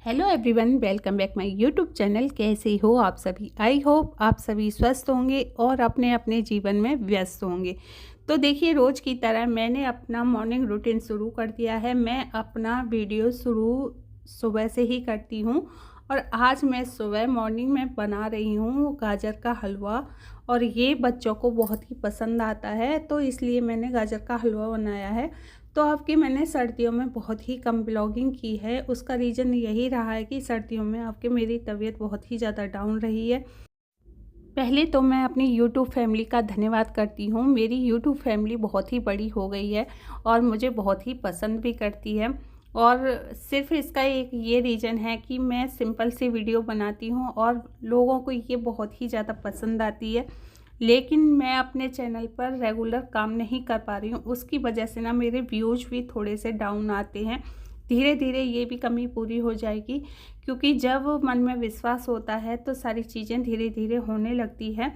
Hello everyone, welcome back my YouTube channel. कैसे हो आप सभी? आई होप आप सभी स्वस्थ होंगे और अपने अपने जीवन में व्यस्त होंगे। तो देखिए, रोज़ की तरह मैंने अपना मॉर्निंग रूटीन शुरू कर दिया है। मैं अपना वीडियो शुरू सुबह से ही करती हूँ और आज मैं सुबह मॉर्निंग में बना रही हूँ गाजर का हलवा। और ये बच्चों को बहुत ही पसंद आता है, तो इसलिए मैंने गाजर का हलवा बनाया है। तो आपकी मैंने सर्दियों में बहुत ही कम ब्लॉगिंग की है। उसका रीज़न यही रहा है कि सर्दियों में आपके मेरी तबीयत बहुत ही ज़्यादा डाउन रही है। पहले तो मैं अपनी यूट्यूब फैमिली का धन्यवाद करती हूँ। मेरी यूट्यूब फैमिली बहुत ही बड़ी हो गई है और मुझे बहुत ही पसंद भी करती है। और सिर्फ इसका एक ये रीज़न है कि मैं सिंपल सी वीडियो बनाती हूँ और लोगों को ये बहुत ही ज़्यादा पसंद आती है। लेकिन मैं अपने चैनल पर रेगुलर काम नहीं कर पा रही हूँ, उसकी वजह से ना मेरे व्यूज़ भी थोड़े से डाउन आते हैं। धीरे धीरे ये भी कमी पूरी हो जाएगी, क्योंकि जब मन में विश्वास होता है तो सारी चीज़ें धीरे धीरे होने लगती है।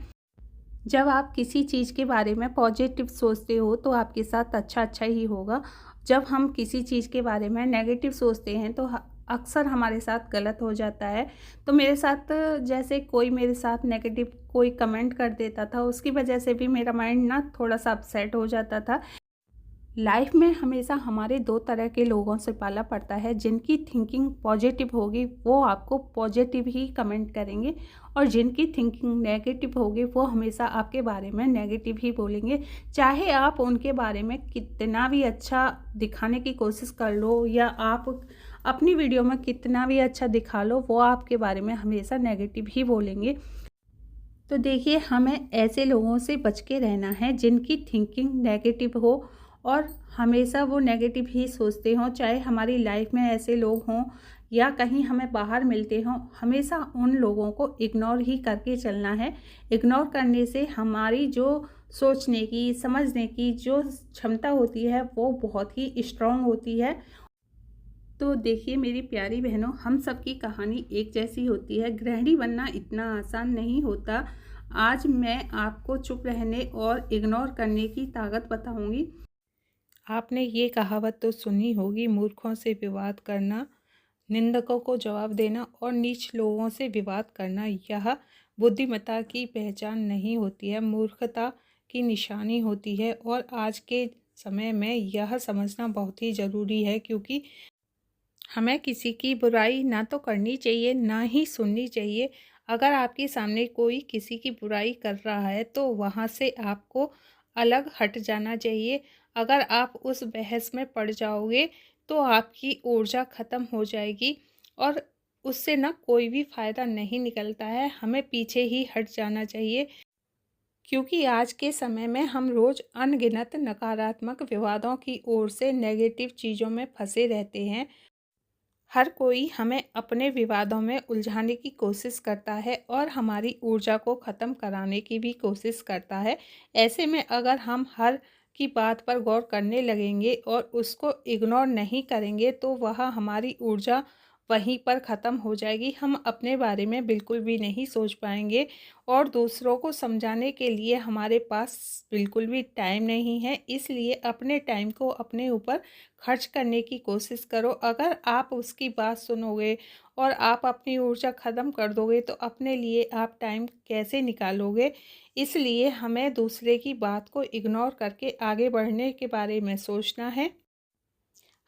जब आप किसी चीज़ के बारे में पॉजिटिव सोचते हो तो आपके साथ अच्छा अच्छा ही होगा। जब हम किसी चीज़ के बारे में नेगेटिव सोचते हैं तो अक्सर हमारे साथ गलत हो जाता है। तो मेरे साथ जैसे कोई मेरे साथ नेगेटिव कोई कमेंट कर देता था, उसकी वजह से भी मेरा माइंड ना थोड़ा सा अपसेट हो जाता था। लाइफ में हमेशा हमारे दो तरह के लोगों से पाला पड़ता है। जिनकी थिंकिंग पॉजिटिव होगी वो आपको पॉजिटिव ही कमेंट करेंगे, और जिनकी थिंकिंग नेगेटिव होगी वो हमेशा आपके बारे में नेगेटिव ही बोलेंगे। चाहे आप उनके बारे में कितना भी अच्छा दिखाने की कोशिश कर लो या आप अपनी वीडियो में कितना भी अच्छा दिखा लो, वो आपके बारे में हमेशा नेगेटिव ही बोलेंगे। तो देखिए, हमें ऐसे लोगों से बच के रहना है जिनकी थिंकिंग नेगेटिव हो और हमेशा वो नेगेटिव ही सोचते हों। चाहे हमारी लाइफ में ऐसे लोग हों या कहीं हमें बाहर मिलते हों, हमेशा उन लोगों को इग्नोर ही करके चलना है। इग्नोर करने से हमारी जो सोचने की समझने की जो क्षमता होती है वो बहुत ही स्ट्रांग होती है। तो देखिए मेरी प्यारी बहनों, हम सबकी कहानी एक जैसी होती है। गृहिणी बनना इतना आसान नहीं होता। आज मैं आपको चुप रहने और इग्नोर करने की ताकत बताऊंगी। आपने ये कहावत तो सुनी होगी, मूर्खों से विवाद करना, निंदकों को जवाब देना और नीच लोगों से विवाद करना यह बुद्धिमत्ता की पहचान नहीं होती है, मूर्खता की निशानी होती है। और आज के समय में यह समझना बहुत ही ज़रूरी है, क्योंकि हमें किसी की बुराई ना तो करनी चाहिए ना ही सुननी चाहिए। अगर आपके सामने कोई किसी की बुराई कर रहा है तो वहाँ से आपको अलग हट जाना चाहिए। अगर आप उस बहस में पड़ जाओगे तो आपकी ऊर्जा ख़त्म हो जाएगी और उससे ना कोई भी फ़ायदा नहीं निकलता है। हमें पीछे ही हट जाना चाहिए, क्योंकि आज के समय में हम रोज़ अनगिनत नकारात्मक विवादों की ओर से नेगेटिव चीज़ों में फंसे रहते हैं। हर कोई हमें अपने विवादों में उलझाने की कोशिश करता है और हमारी ऊर्जा को ख़त्म कराने की भी कोशिश करता है। ऐसे में अगर हम हर की बात पर गौर करने लगेंगे और उसको इग्नोर नहीं करेंगे तो वह हमारी ऊर्जा वहीं पर ख़त्म हो जाएगी। हम अपने बारे में बिल्कुल भी नहीं सोच पाएंगे और दूसरों को समझाने के लिए हमारे पास बिल्कुल भी टाइम नहीं है। इसलिए अपने टाइम को अपने ऊपर खर्च करने की कोशिश करो। अगर आप उसकी बात सुनोगे और आप अपनी ऊर्जा ख़त्म कर दोगे तो अपने लिए आप टाइम कैसे निकालोगे? इसलिए हमें दूसरे की बात को इग्नोर करके आगे बढ़ने के बारे में सोचना है।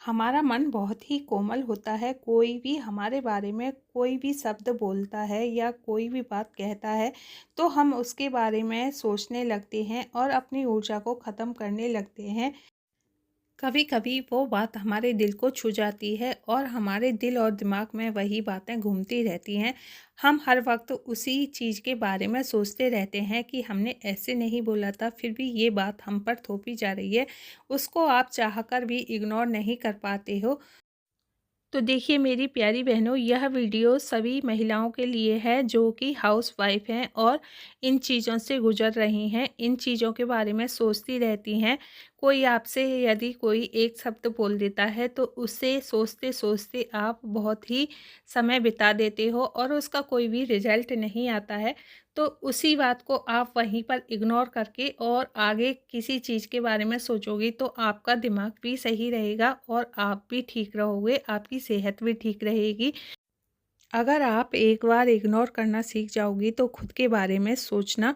हमारा मन बहुत ही कोमल होता है। कोई भी हमारे बारे में कोई भी शब्द बोलता है या कोई भी बात कहता है तो हम उसके बारे में सोचने लगते हैं और अपनी ऊर्जा को ख़त्म करने लगते हैं। कभी कभी वो बात हमारे दिल को छू जाती है और हमारे दिल और दिमाग में वही बातें घूमती रहती हैं। हम हर वक्त उसी चीज़ के बारे में सोचते रहते हैं कि हमने ऐसे नहीं बोला था, फिर भी ये बात हम पर थोपी जा रही है। उसको आप चाहकर भी इग्नोर नहीं कर पाते हो। तो देखिए मेरी प्यारी बहनों, यह वीडियो सभी महिलाओं के लिए है जो कि हाउसवाइफ हैं और इन चीज़ों से गुजर रही हैं, इन चीज़ों के बारे में सोचती रहती हैं। कोई आपसे यदि कोई एक शब्द बोल देता है तो उसे सोचते सोचते आप बहुत ही समय बिता देते हो और उसका कोई भी रिजल्ट नहीं आता है। तो उसी बात को आप वहीं पर इग्नोर करके और आगे किसी चीज़ के बारे में सोचोगी तो आपका दिमाग भी सही रहेगा और आप भी ठीक रहोगे, आपकी सेहत भी ठीक रहेगी। अगर आप एक बार इग्नोर करना सीख जाओगी तो खुद के बारे में सोचना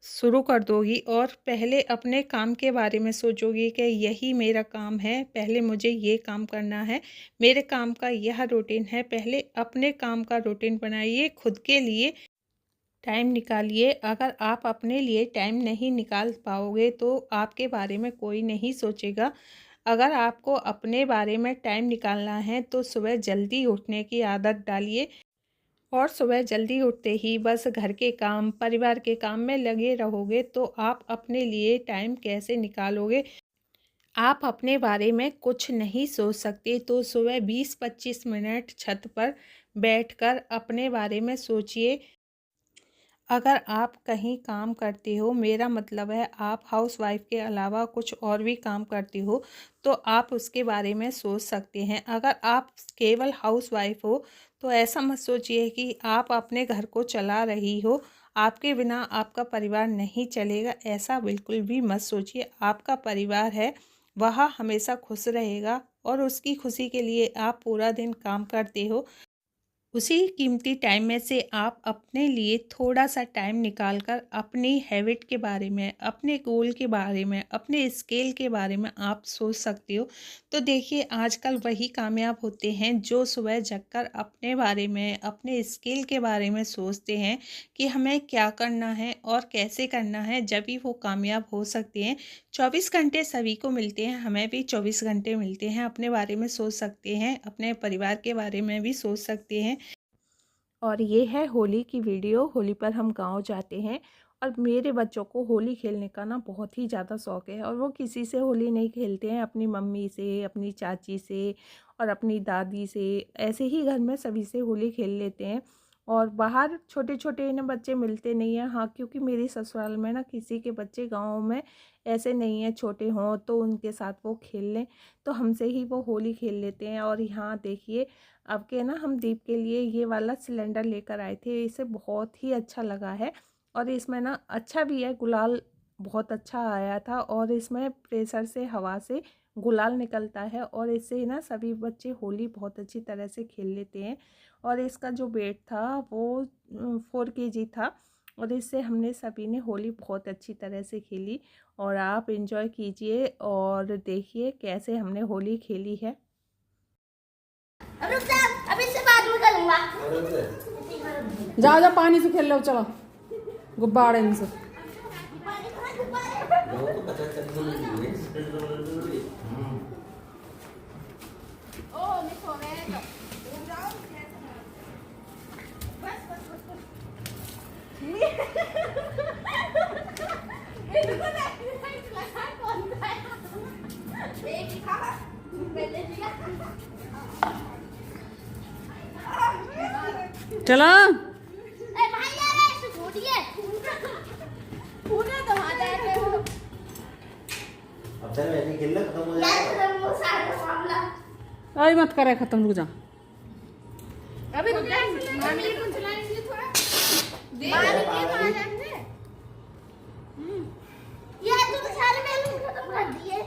शुरू कर दोगी और पहले अपने काम के बारे में सोचोगी कि यही मेरा काम है, पहले मुझे ये काम करना है, मेरे काम का यह रूटीन है। पहले अपने काम का रूटीन बनाइए, खुद के लिए टाइम निकालिए। अगर आप अपने लिए टाइम नहीं निकाल पाओगे तो आपके बारे में कोई नहीं सोचेगा। अगर आपको अपने बारे में टाइम निकालना है तो सुबह जल्दी उठने की आदत डालिए और सुबह जल्दी उठते ही बस घर के काम, परिवार के काम में लगे रहोगे तो आप अपने लिए टाइम कैसे निकालोगे? आप अपने बारे में कुछ नहीं सोच सकते तो सुबह 20-25 मिनट छत पर बैठकर अपने बारे में सोचिए। अगर आप कहीं काम करते हो, मेरा मतलब है आप हाउसवाइफ के अलावा कुछ और भी काम करती हो, तो आप उसके बारे में सोच सकते हैं। अगर आप केवल हाउसवाइफ हो तो ऐसा मत सोचिए कि आप अपने घर को चला रही हो, आपके बिना आपका परिवार नहीं चलेगा, ऐसा बिल्कुल भी मत सोचिए। आपका परिवार है, वह हमेशा खुश रहेगा और उसकी खुशी के लिए आप पूरा दिन काम करते हो। उसी कीमती टाइम में से आप अपने लिए थोड़ा-सा टाइम निकाल कर अपनी हैबिट के बारे में, अपने गोल के बारे में, अपने स्किल के बारे में आप सोच सकते हो। तो देखिए आजकल वही कामयाब होते हैं जो सुबह जगकर अपने बारे में, अपने स्किल के बारे में सोचते हैं कि हमें क्या करना है और कैसे करना है, जभी वो कामयाब हो सकते हैं। 24 घंटे सभी को मिलते हैं, हमें भी 24 घंटे मिलते हैं, अपने बारे में सोच सकते हैं, अपने परिवार के बारे में भी सोच सकते हैं। और ये है होली की वीडियो। होली पर हम गांव जाते हैं और मेरे बच्चों को होली खेलने का ना बहुत ही ज़्यादा शौक़ है और वो किसी से होली नहीं खेलते हैं, अपनी मम्मी से, अपनी चाची से और अपनी दादी से, ऐसे ही घर में सभी से होली खेल लेते हैं। और बाहर छोटे छोटे इन्हें बच्चे मिलते नहीं हैं। हाँ, क्योंकि मेरी ससुराल में ना किसी के बच्चे गाँव में ऐसे नहीं हैं, छोटे हों तो उनके साथ वो खेल लें, तो हमसे ही वो होली खेल लेते हैं। और यहाँ देखिए अब के ना हम दीप के लिए ये वाला सिलेंडर लेकर आए थे, इसे बहुत ही अच्छा लगा है और इसमें ना अच्छा भी है, गुलाल बहुत अच्छा आया था और इसमें प्रेशर से, हवा से गुलाल निकलता है और इससे ना सभी बच्चे होली बहुत अच्छी तरह से खेल लेते हैं। और इसका जो वेट था वो 4 kg था और इससे हमने सभी ने होली बहुत अच्छी तरह से खेली। और आप एंजॉय कीजिए और देखिए कैसे हमने होली खेली है। अब रुक जा, अब इससे बाद में करूंगा। जा जा पानी से खेल लो, चलो गुब्बारे से। चलो भाई यार ऐसे छोड़िए, तो वहां जाते हो। अब तक मैंने खेलना खत्म हो जाएगा। वो सारा मामला अरे मत करे खत्म, रुक जा। अभी रुक जा, मामी को चलाएंगे थोड़ा दे मामी के यार तू तो सारे बैलून खत्म कर दिए।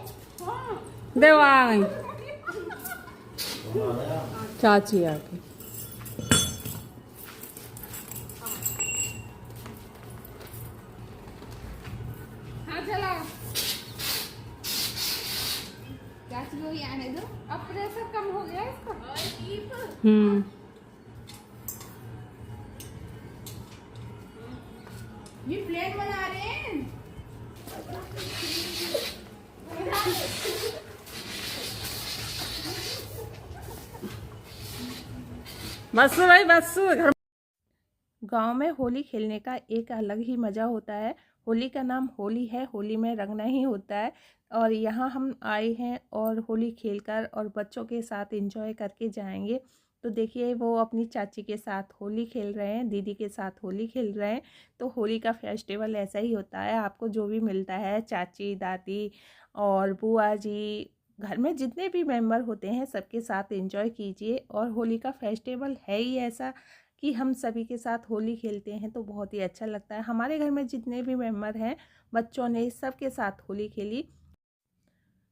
हां देव आ गई चाची आके। हाँ चला चाची को ही आने दो, अब प्रेशर कम हो गया इसका। ये प्लेट बना रहे हैं। बस भाई बस। घर गांव में होली खेलने का एक अलग ही मज़ा होता है। होली का नाम होली है, होली में रंगना ही होता है। और यहाँ हम आए हैं और होली खेलकर और बच्चों के साथ एंजॉय करके जाएंगे। तो देखिए वो अपनी चाची के साथ होली खेल रहे हैं, दीदी के साथ होली खेल रहे हैं। तो होली का फेस्टिवल ऐसा ही होता है, आपको जो भी मिलता है, चाची, दादी और बुआ जी, घर में जितने भी मेंबर होते हैं सबके साथ एंजॉय कीजिए। और होली का फेस्टिवल है ही ऐसा कि हम सभी के साथ होली खेलते हैं तो बहुत ही अच्छा लगता है। हमारे घर में जितने भी मेंबर हैं, बच्चों ने सबके साथ होली खेली।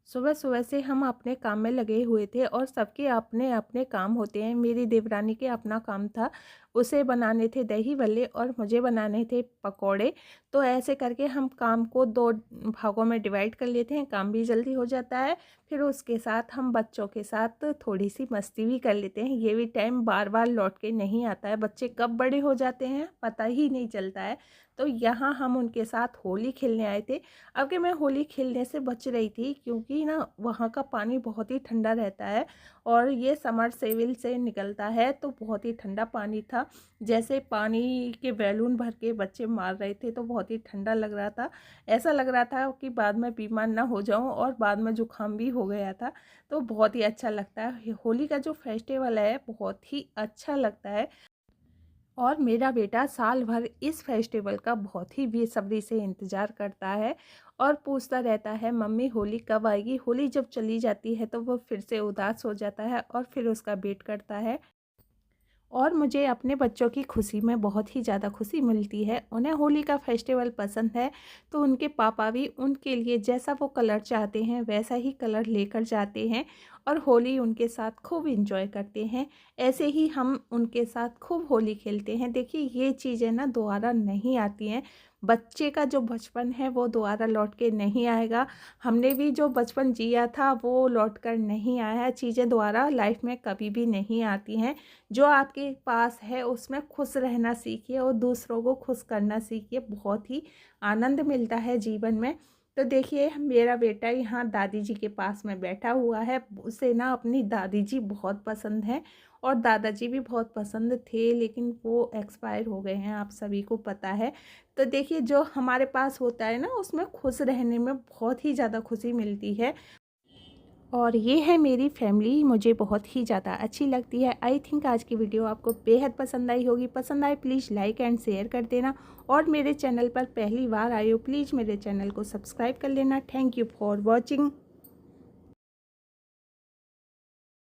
सुबह सुबह से हम अपने काम में लगे हुए थे और सबके अपने अपने काम होते हैं। मेरी देवरानी के अपना काम था, उसे बनाने थे दही बल्ले और मुझे बनाने थे पकोड़े। तो ऐसे करके हम काम को 2 भागों में डिवाइड कर लेते हैं, काम भी जल्दी हो जाता है। फिर उसके साथ हम बच्चों के साथ थोड़ी सी मस्ती भी कर लेते हैं। ये भी टाइम बार बार लौट के नहीं आता है, बच्चे कब बड़े हो जाते हैं पता ही नहीं चलता है। तो यहाँ हम उनके साथ होली खेलने आए थे। अब कि मैं होली खेलने से बच रही थी क्योंकि ना वहाँ का पानी बहुत ही ठंडा रहता है और ये समरसेबिल से निकलता है, तो बहुत ही ठंडा पानी था। जैसे पानी के बैलून भर के बच्चे मार रहे थे, तो बहुत ही ठंडा लग रहा था। ऐसा लग रहा था कि बाद में बीमार ना हो जाऊं और बाद में जुकाम भी हो गया था। तो बहुत ही अच्छा लगता है, होली का जो फेस्टिवल है बहुत ही अच्छा लगता है। और मेरा बेटा साल भर इस फेस्टिवल का बहुत ही बेसब्री से इंतज़ार करता है और पूछता रहता है मम्मी होली कब आएगी। होली जब चली जाती है तो वो फिर से उदास हो जाता है और फिर उसका वेट करता है। और मुझे अपने बच्चों की खुशी में बहुत ही ज़्यादा खुशी मिलती है। उन्हें होली का फेस्टिवल पसंद है तो उनके पापा भी उनके लिए जैसा वो कलर चाहते हैं वैसा ही कलर लेकर जाते हैं और होली उनके साथ खूब इंजॉय करते हैं। ऐसे ही हम उनके साथ खूब होली खेलते हैं। देखिए ये चीज़ें ना दोबारा नहीं आती हैं। बच्चे का जो बचपन है वो दोबारा लौट के नहीं आएगा। हमने भी जो बचपन जिया था वो लौट कर नहीं आया है। चीज़ें दोबारा लाइफ में कभी भी नहीं आती हैं। जो आपके पास है उसमें खुश रहना सीखिए और दूसरों को खुश करना सीखिए, बहुत ही आनंद मिलता है जीवन में। तो देखिए मेरा बेटा यहाँ दादी जी के पास में बैठा हुआ है। उसे ना अपनी दादी जी बहुत पसंद है और दादाजी भी बहुत पसंद थे, लेकिन वो एक्सपायर हो गए हैं, आप सभी को पता है। तो देखिए जो हमारे पास होता है ना उसमें खुश रहने में बहुत ही ज़्यादा खुशी मिलती है। और ये है मेरी फैमिली, मुझे बहुत ही ज़्यादा अच्छी लगती है। आई थिंक आज की वीडियो आपको बेहद पसंद आई होगी। पसंद आए प्लीज़ लाइक एंड शेयर कर देना और मेरे चैनल पर पहली बार आए हो प्लीज़ मेरे चैनल को सब्सक्राइब कर लेना। Thank you for watching.